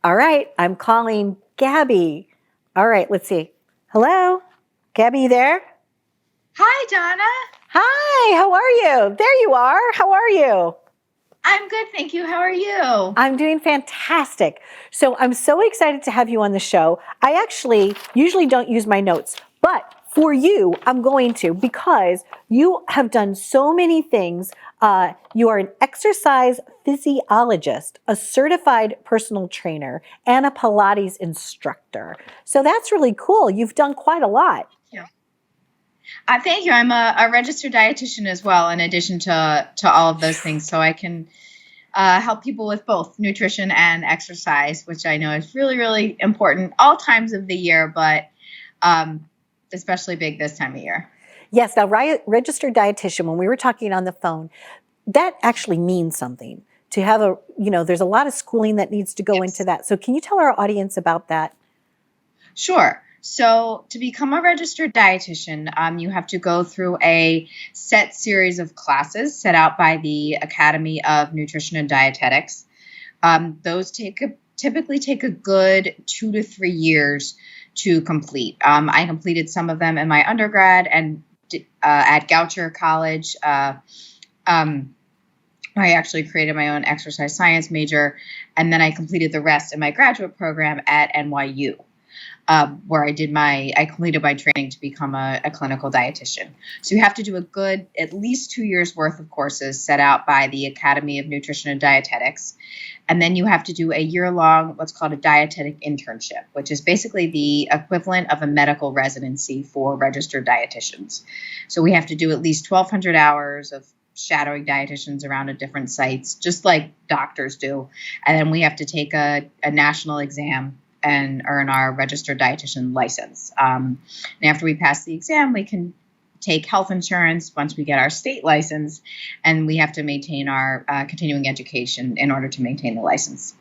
All right, I'm calling Gabbi. All right, let's see. Hello? Gabbi, you there? Hi, Donna. Hi, how are you? There you are. How are you? I'm good, thank you. How are you? I'm doing fantastic. So I'm so excited to have you on the show. I actually usually don't use my notes, but for you, I'm going to because you have done so many things. You are an exercise physiologist, a certified personal trainer, and a Pilates instructor. So that's really cool. You've done quite a lot. Yeah. Thank you. I'm a registered dietitian as well, in addition to all of those things. So I can help people with both nutrition and exercise, which I know is really, really important all times of the year, but especially big this time of year. Yes, now registered dietitian, when we were talking on the phone, that actually means something. To have there's a lot of schooling that needs to go into that. So can you tell our audience about that? Sure. So to become a registered dietitian, you have to go through a set series of classes set out by the Academy of Nutrition and Dietetics. Those typically take a good 2 to 3 years to complete. I completed some of them in my undergrad and at Goucher College. I actually created my own exercise science major, and then I completed the rest in my graduate program at NYU. Where I completed my training to become a clinical dietitian. So you have to do a good, at least 2 years worth of courses set out by the Academy of Nutrition and Dietetics. And then you have to do a year-long, what's called a dietetic internship, which is basically the equivalent of a medical residency for registered dietitians. So we have to do at least 1,200 hours of shadowing dietitians around at different sites, just like doctors do. And then we have to take a national exam and earn our registered dietitian license. And after we pass the exam, we can take health insurance once we get our state license, and we have to maintain our continuing education in order to maintain the license.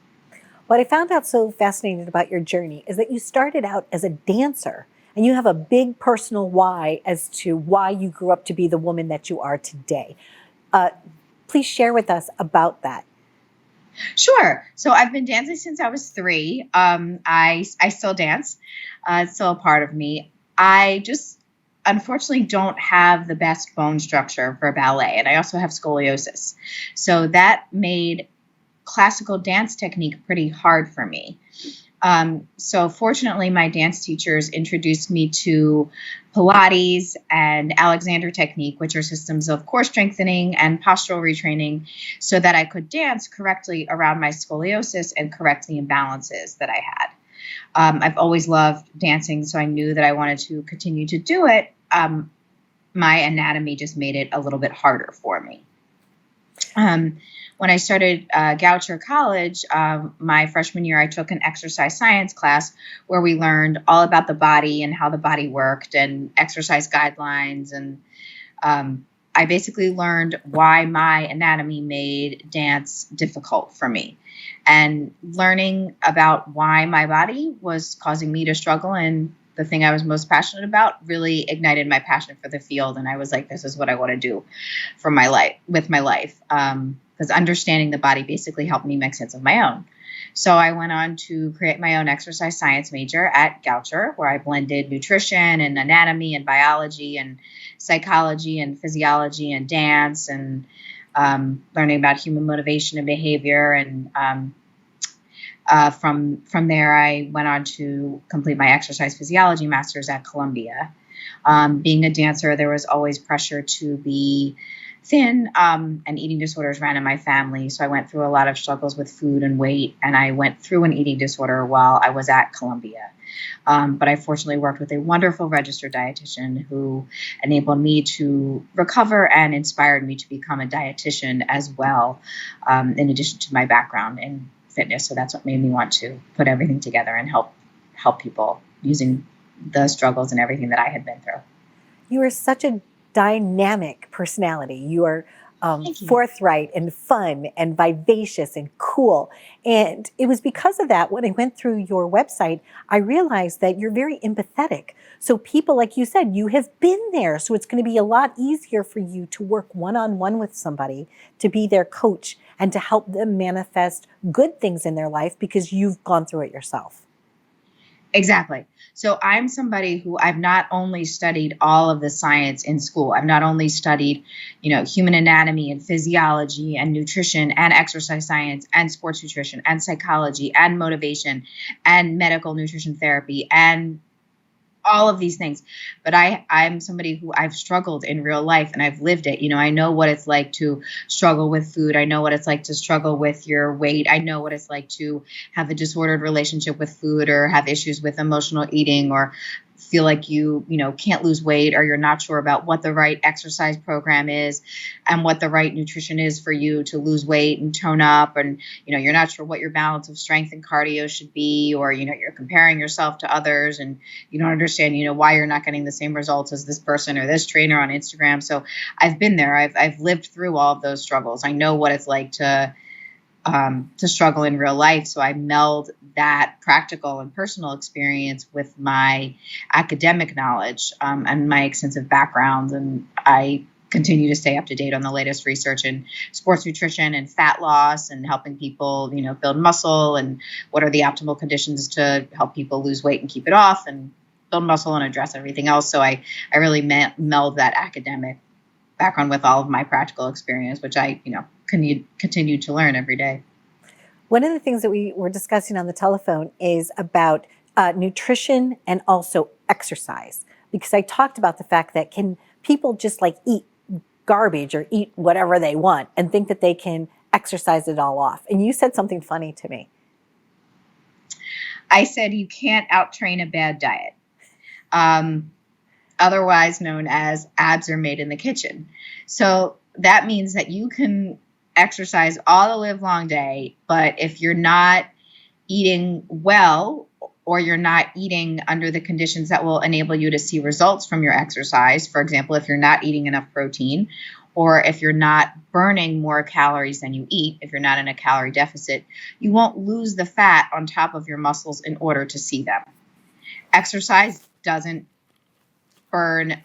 What I found out so fascinating about your journey is that you started out as a dancer, and you have a big personal why as to why you grew up to be the woman that you are today. Please share with us about that. Sure. So I've been dancing since I was 3. I still dance. It's still a part of me. I just unfortunately don't have the best bone structure for ballet, and I also have scoliosis. So that made classical dance technique pretty hard for me. So fortunately, my dance teachers introduced me to Pilates and Alexander technique, which are systems of core strengthening and postural retraining, so that I could dance correctly around my scoliosis and correct the imbalances that I had. I've always loved dancing, so I knew that I wanted to continue to do it. My anatomy just made it a little bit harder for me. When I started Goucher College, my freshman year, I took an exercise science class where we learned all about the body and how the body worked and exercise guidelines. And I basically learned why my anatomy made dance difficult for me. And learning about why my body was causing me to struggle and the thing I was most passionate about really ignited my passion for the field. And I was like, this is what I want to do for my life, with my life. Because understanding the body basically helped me make sense of my own. So I went on to create my own exercise science major at Goucher, where I blended nutrition and anatomy and biology and psychology and physiology and dance and learning about human motivation and behavior. And from there, I went on to complete my exercise physiology master's at Columbia. Being a dancer, there was always pressure to be thin, and eating disorders ran in my family. So I went through a lot of struggles with food and weight, and I went through an eating disorder while I was at Columbia. But I fortunately worked with a wonderful registered dietitian who enabled me to recover and inspired me to become a dietitian as well, in addition to my background in fitness. So that's what made me want to put everything together and help people using the struggles and everything that I had been through. You are such a dynamic personality. You are Thank you. forthright and fun and vivacious and cool. And it was because of that, when I went through your website, I realized that you're very empathetic. So people, like you said, you have been there. So it's going to be a lot easier for you to work one-on-one with somebody, to be their coach and to help them manifest good things in their life because you've gone through it yourself. Exactly. So I'm somebody who I've not only studied all of the science in school, I've not only studied, human anatomy and physiology and nutrition and exercise science and sports nutrition and psychology and motivation and medical nutrition therapy and all of these things. But I'm somebody who I've struggled in real life and I've lived it. I know what it's like to struggle with food. I know what it's like to struggle with your weight. I know what it's like to have a disordered relationship with food or have issues with emotional eating or feel like you can't lose weight or you're not sure about what the right exercise program is and what the right nutrition is for you to lose weight and tone up. And, you're not sure what your balance of strength and cardio should be, or, you're comparing yourself to others and you don't understand, why you're not getting the same results as this person or this trainer on Instagram. So I've been there. I've lived through all of those struggles. I know what it's like to struggle in real life. So I meld that practical and personal experience with my academic knowledge and my extensive background. And I continue to stay up to date on the latest research in sports nutrition and fat loss and helping people, build muscle and what are the optimal conditions to help people lose weight and keep it off and build muscle and address everything else. So I really meld that academic background with all of my practical experience, which I, continue to learn every day. One of the things that we were discussing on the telephone is about nutrition and also exercise, because I talked about the fact that can people just like eat garbage or eat whatever they want and think that they can exercise it all off? And you said something funny to me. I said you can't out-train a bad diet, otherwise known as abs are made in the kitchen. So that means that you can exercise all the live long day, but if you're not eating well or you're not eating under the conditions that will enable you to see results from your exercise, for example, if you're not eating enough protein or if you're not burning more calories than you eat, if you're not in a calorie deficit, you won't lose the fat on top of your muscles in order to see them. Exercise doesn't burn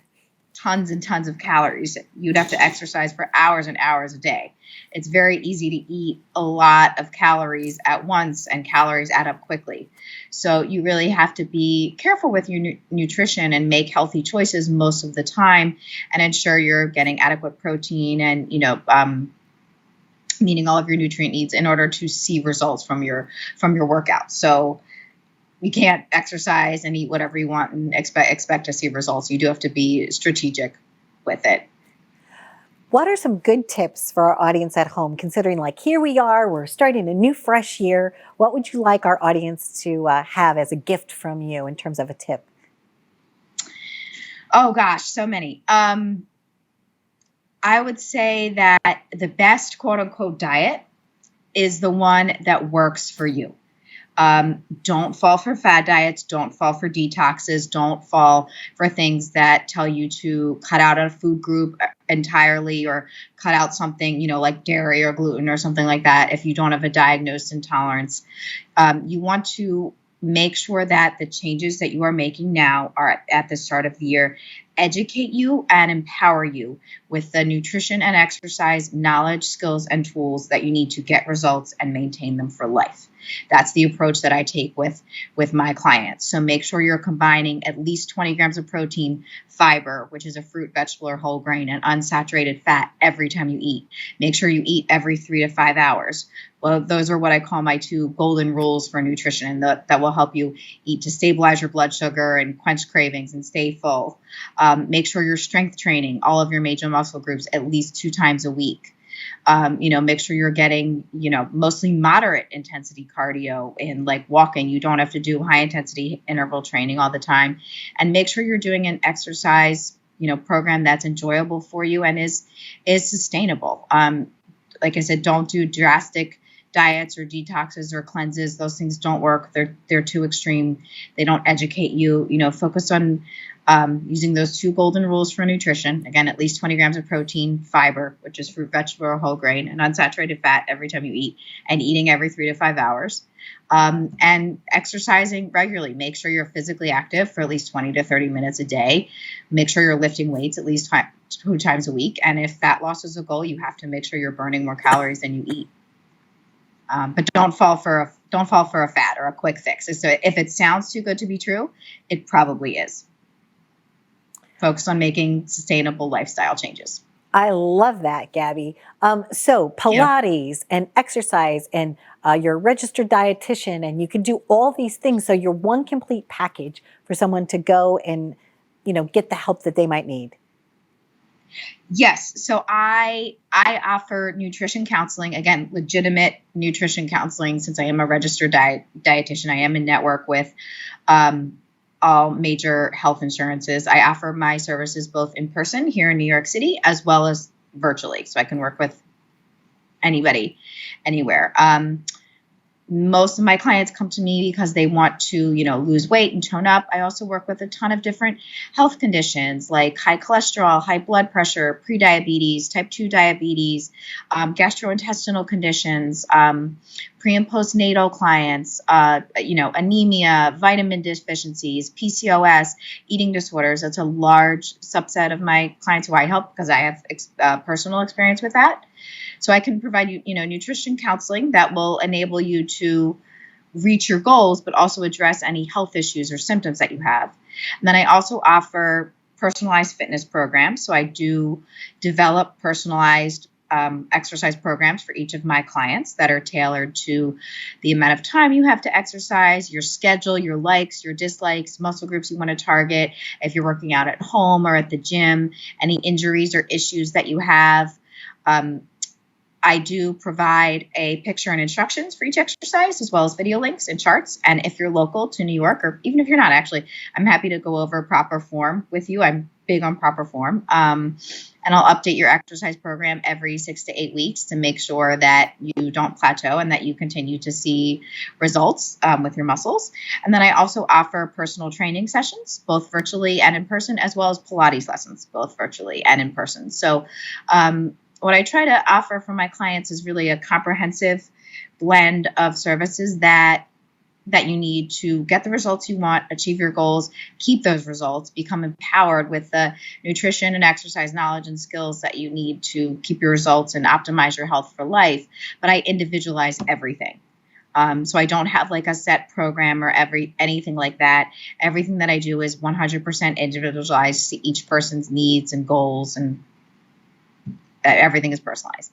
tons and tons of calories. You'd have to exercise for hours and hours a day. It's very easy to eat a lot of calories at once, and calories add up quickly. So you really have to be careful with your nutrition and make healthy choices most of the time and ensure you're getting adequate protein and, meeting all of your nutrient needs in order to see results from your workout. So you can't exercise and eat whatever you want and expect to see results. You do have to be strategic with it. What are some good tips for our audience at home, considering like here we are, we're starting a new fresh year. What would you like our audience to have as a gift from you in terms of a tip? Oh gosh, so many. I would say that the best quote unquote diet is the one that works for you. Don't fall for fad diets. Don't fall for detoxes. Don't fall for things that tell you to cut out a food group entirely or cut out something, like dairy or gluten or something like that if you don't have a diagnosed intolerance. You want to make sure that the changes that you are making now are at the start of the year educate you and empower you with the nutrition and exercise knowledge, skills, and tools that you need to get results and maintain them for life. That's the approach that I take with my clients. So make sure you're combining at least 20 grams of protein, fiber, which is a fruit, vegetable, or whole grain, and unsaturated fat every time you eat. Make sure you eat every 3 to 5 hours. Well, those are what I call my 2 golden rules for nutrition that will help you eat to stabilize your blood sugar and quench cravings and stay full. Make sure you're strength training all of your major muscle groups at least 2 times a week. Make sure you're getting, mostly moderate intensity cardio in like walking. You don't have to do high intensity interval training all the time, and make sure you're doing an exercise, program that's enjoyable for you and is sustainable. Like I said, don't do drastic diets or detoxes or cleanses. Those things don't work. They're too extreme. They don't educate you. Focus on using those 2 golden rules for nutrition. Again, at least 20 grams of protein, fiber, which is fruit, vegetable, or whole grain, and unsaturated fat every time you eat, and eating every 3 to 5 hours. And exercising regularly. Make sure you're physically active for at least 20 to 30 minutes a day. Make sure you're lifting weights at least 2 times a week. And if fat loss is a goal, you have to make sure you're burning more calories than you eat. But don't fall for a fad or a quick fix. So if it sounds too good to be true, it probably is. Focus on making sustainable lifestyle changes. I love that, Gabbi. So Pilates and exercise, and you're a registered dietitian, and you can do all these things. So you're one complete package for someone to go and, get the help that they might need. Yes. So I offer nutrition counseling, again, legitimate nutrition counseling. Since I am a registered dietitian, I am in network with all major health insurances. I offer my services both in person here in New York City as well as virtually. So I can work with anybody, anywhere. Most of my clients come to me because they want to, lose weight and tone up. I also work with a ton of different health conditions like high cholesterol, high blood pressure, prediabetes, type 2 diabetes, gastrointestinal conditions, pre and postnatal clients, anemia, vitamin deficiencies, PCOS, eating disorders. That's a large subset of my clients who I help because I have personal experience with that. So I can provide you, nutrition counseling that will enable you to reach your goals, but also address any health issues or symptoms that you have. And then I also offer personalized fitness programs. So I do develop personalized exercise programs for each of my clients that are tailored to the amount of time you have to exercise, your schedule, your likes, your dislikes, muscle groups you want to target, if you're working out at home or at the gym, any injuries or issues that you have. I do provide a picture and instructions for each exercise, as well as video links and charts. And if you're local to New York, or even if you're not, actually, I'm happy to go over proper form with you. I'm big on proper form. And I'll update your exercise program every 6 to 8 weeks to make sure that you don't plateau and that you continue to see results with your muscles. And then I also offer personal training sessions, both virtually and in person, as well as Pilates lessons, both virtually and in person. So what I try to offer for my clients is really a comprehensive blend of services that you need to get the results you want, achieve your goals, keep those results, become empowered with the nutrition and exercise knowledge and skills that you need to keep your results and optimize your health for life. But I individualize everything. So I don't have like a set program or anything like that. Everything that I do is 100% individualized to each person's needs and goals, and everything is personalized.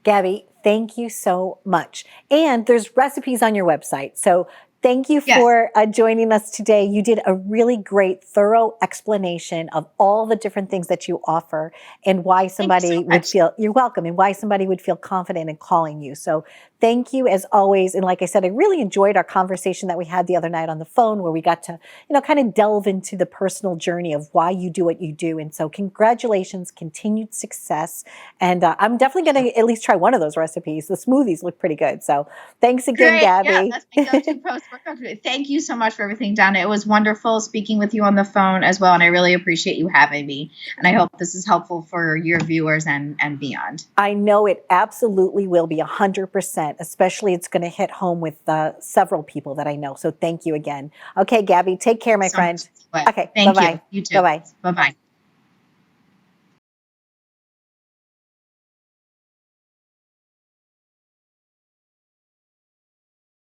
Gabbi, thank you so much. And there's recipes on your website. So thank you for joining us today. You did a really great, thorough explanation of all the different things that you offer and why somebody would feel, you're welcome, and why somebody would feel confident in calling you. So thank you as always. And like I said, I really enjoyed our conversation that we had the other night on the phone, where we got to, kind of delve into the personal journey of why you do what you do. And so congratulations, continued success. And I'm definitely going to at least try one of those recipes. The smoothies look pretty good. So thanks again, Gabbi. Yeah, that's my go-to post-workout. Thank you so much for everything, Donna. It was wonderful speaking with you on the phone as well. And I really appreciate you having me. And I hope this is helpful for your viewers and beyond. I know it absolutely will be 100%. Especially it's going to hit home with several people that I know. So thank you again. Okay, Gabbi, take care, my friend. Okay, bye-bye. You too. Bye-bye. Bye-bye.